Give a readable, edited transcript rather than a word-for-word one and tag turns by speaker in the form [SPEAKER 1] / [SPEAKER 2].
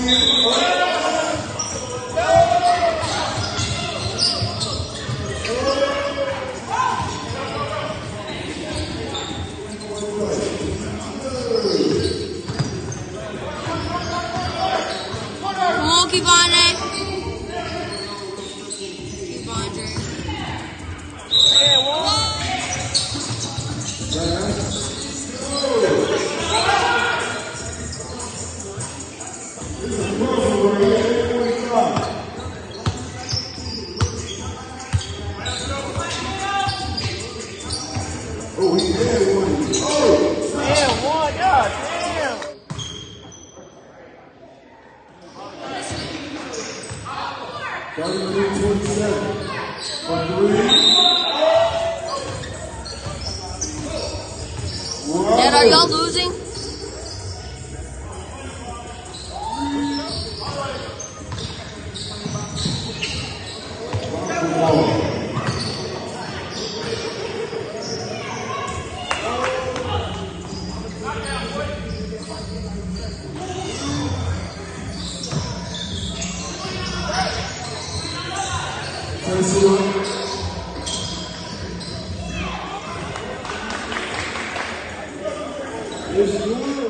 [SPEAKER 1] Come on, keep on it. Keep on, Dre.
[SPEAKER 2] Oh, he had one. Oh,
[SPEAKER 3] Damn, one, God damn.
[SPEAKER 2] starting with 27. For three.
[SPEAKER 1] Dad, are y'all losing?
[SPEAKER 2] It's